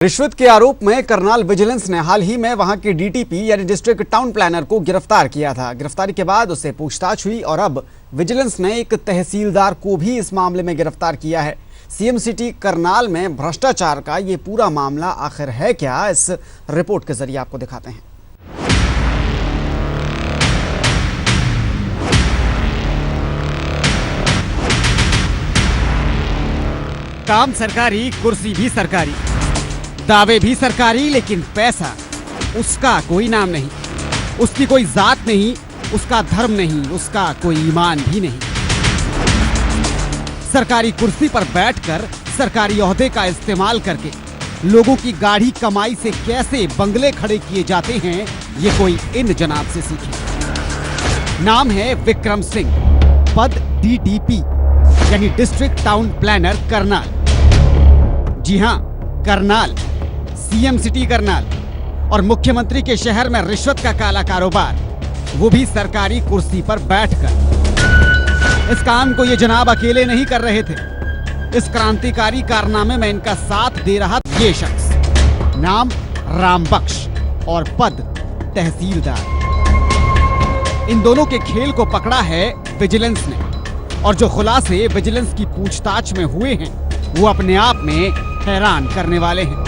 रिश्वत के आरोप में करनाल विजिलेंस ने हाल ही में वहां के डीटीपी यानी डिस्ट्रिक्ट टाउन प्लानर को गिरफ्तार किया था। गिरफ्तारी के बाद उससे पूछताछ हुई और अब विजिलेंस ने एक तहसीलदार को भी इस मामले में गिरफ्तार किया है। सीएम सिटी करनाल में भ्रष्टाचार का ये पूरा मामला आखिर है क्या, इस रिपोर्ट के जरिए आपको दिखाते हैं। काम सरकारी, कुर्सी भी सरकारी, दावे भी सरकारी, लेकिन पैसा उसका कोई नाम नहीं, उसकी कोई जात नहीं, उसका धर्म नहीं, उसका कोई ईमान भी नहीं। सरकारी कुर्सी पर बैठकर सरकारी ओहदे का इस्तेमाल करके लोगों की गाढ़ी कमाई से कैसे बंगले खड़े किए जाते हैं, ये कोई इन जनाब से सीखे। नाम है विक्रम सिंह, पद डीटीपी यानी डिस्ट्रिक्ट टाउन प्लानर करनाल। जी हां, करनाल, सीएम सिटी करनाल और मुख्यमंत्री के शहर में रिश्वत का काला कारोबार, वो भी सरकारी कुर्सी पर बैठकर। इस काम को ये जनाब अकेले नहीं कर रहे थे। इस क्रांतिकारी कारनामे में इनका साथ दे रहा ये शख्स, नाम रामबख्श और पद तहसीलदार। इन दोनों के खेल को पकड़ा है विजिलेंस ने और जो खुलासे विजिलेंस की पूछताछ में हुए हैं वो अपने आप में हैरान करने वाले हैं।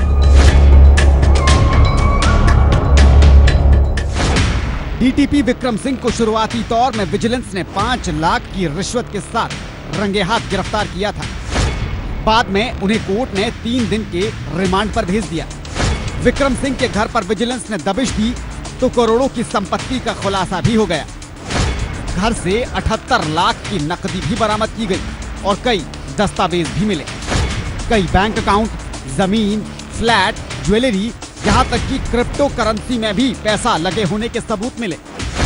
डीटीपी विक्रम सिंह को शुरुआती तौर में विजिलेंस ने 5 लाख की रिश्वत के साथ रंगे हाथ गिरफ्तार किया था। बाद में उन्हें कोर्ट ने 3 दिन के रिमांड पर भेज दिया। विक्रम सिंह के घर पर विजिलेंस ने दबिश दी तो करोड़ों की संपत्ति का खुलासा भी हो गया। घर से 78 लाख की नकदी भी बरामद की गई और कई दस्तावेज भी मिले। कई बैंक अकाउंट, जमीन, फ्लैट, ज्वेलरी, यहाँ तक कि क्रिप्टो करेंसी में भी पैसा लगे होने के सबूत मिले।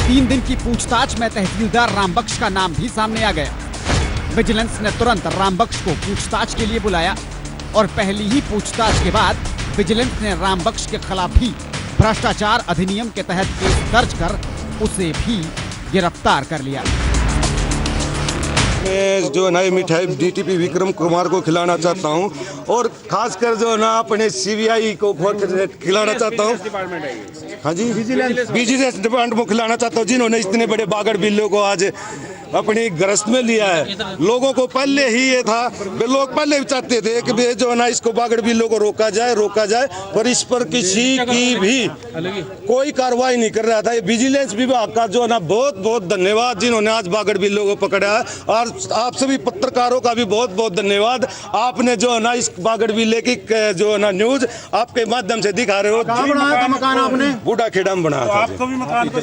3 दिन की पूछताछ में तहसीलदार रामबख्श का नाम भी सामने आ गया। विजिलेंस ने तुरंत रामबख्श को पूछताछ के लिए बुलाया और पहली ही पूछताछ के बाद विजिलेंस ने रामबख्श के खिलाफ भी भ्रष्टाचार अधिनियम के तहत केस दर्ज कर उसे भी गिरफ्तार कर लिया। मैं जो है ना ये मिठाई डीटीपी विक्रम कुमार को खिलाना चाहता हूँ और खासकर जो है ना अपने सीबीआई को खिलाना चाहता हूँ। हाँ जी, विजिलेंस डिपार्टमेंट को खिलाना चाहता हूँ, जिन्होंने इतने बड़े बागड़ बिल्लों को आज अपनी गिरफ्त में लिया है। लोगों को पहले ही ये था, लोग पहले भी चाहते थे कि जो है ना इसको बागड़ बिल्लों को रोका जाए, पर इस पर किसी की भी कोई कार्रवाई नहीं कर रहा था। ये विजिलेंस विभाग का जो है ना बहुत बहुत धन्यवाद, जिन्होंने आज बागड़ बिल्लों को पकड़ा है। और आप सभी पत्रकारों का भी बहुत बहुत धन्यवाद, आपने जो है ना इस बागड़ बिल्ले की जो है ना न्यूज आपके माध्यम से दिखा रहे हो। मकान आपने बूढ़ा खेड़ा में बनाया था। आपको भी मकान तो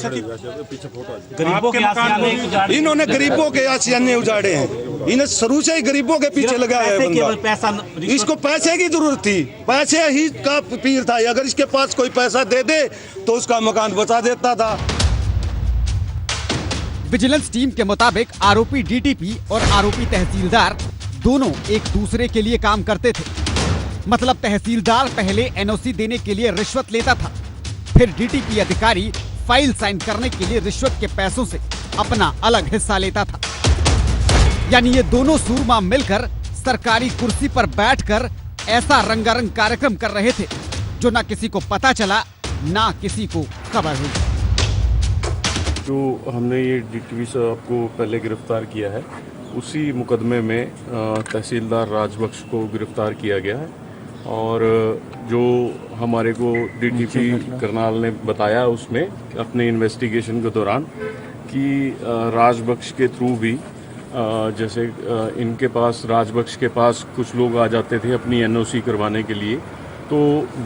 इन्होंने गरीबों के आशियाने उजाड़े हैं। इन्हें शुरू से ही गरीबों के पीछे लगाया है बंदा। इसको पैसे की जरूरत थी, पैसे ही का पीर था। अगर इसके पास कोई पैसा दे दे तो उसका मकान बचा देता था। विजिलेंस टीम के मुताबिक आरोपी डीटीपी और आरोपी तहसीलदार दोनों एक दूसरे के लिए काम करते थे। मतलब तहसीलदार पहले एनओसी देने के लिए रिश्वत लेता था, फिर डीटीपी अधिकारी फाइल साइन करने के लिए रिश्वत के पैसों से अपना अलग हिस्सा लेता था। यानी ये दोनों सूरमा मिलकर सरकारी कुर्सी पर बैठकर ऐसा रंगारंग कार्यक्रम कर रहे थे जो ना किसी को पता चला, ना किसी को खबर हुई। जो हमने ये डीटीपी साहब को पहले गिरफ्तार किया है, उसी मुकदमे में तहसीलदार राजबख्श को गिरफ्तार किया गया है। और जो हमारे को डीटीपी करनाल ने बताया उसमें अपने इन्वेस्टिगेशन के दौरान कि राजबख्श के थ्रू भी जैसे इनके पास, राजबख्श के पास कुछ लोग आ जाते थे अपनी एनओसी करवाने के लिए, तो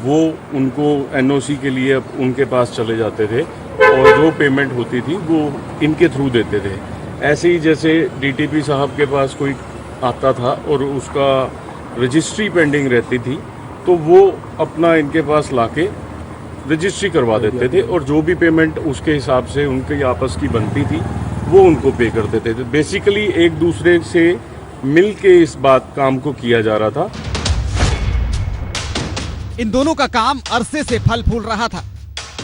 वो उनको एनओसी के लिए उनके पास चले जाते थे और जो पेमेंट होती थी वो इनके थ्रू देते थे। ऐसे ही जैसे डीटीपी साहब के पास कोई आता था और उसका रजिस्ट्री पेंडिंग रहती थी तो वो अपना इनके पास लाके रजिस्ट्री करवा देते थे और जो भी पेमेंट उसके हिसाब से उनकी आपस की बनती थी वो उनको पे कर देते थे। बेसिकली एक दूसरे से मिल के इस काम को किया जा रहा था। इन दोनों का काम अरसे से फल फूल रहा था,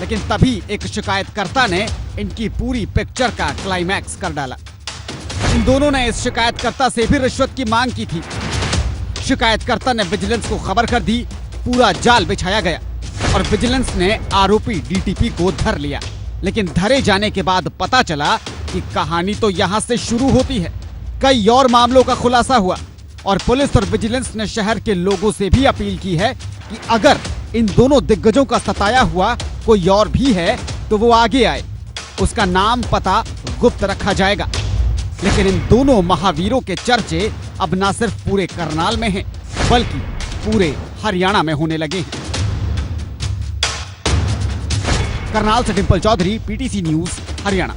लेकिन तभी एक शिकायतकर्ता ने इनकी पूरी पिक्चर का क्लाइमैक्स कर डाला। इन दोनों ने इस शिकायतकर्ता से भी रिश्वत की मांग की थी। शिकायतकर्ता ने विजिलेंस को खबर कर दी पूरा जाल बिछाया गया और विजिलेंस ने आरोपी डीटीपी को धर लिया। लेकिन धरे जाने के बाद पता चला कि कहानी तो यहाँ से शुरू होती है। कई और मामलों का खुलासा हुआ और पुलिस और विजिलेंस ने शहर के लोगों से भी अपील की है कि अगर इन दोनों दिग्गजों का सताया हुआ कोई और भी है तो वो आगे आए, उसका नाम पता गुप्त रखा जाएगा। लेकिन इन दोनों महावीरों के चर्चे अब न सिर्फ पूरे करनाल में हैं, बल्कि पूरे हरियाणा में होने लगे हैं। करनाल से डिंपल चौधरी, पीटीसी न्यूज, हरियाणा।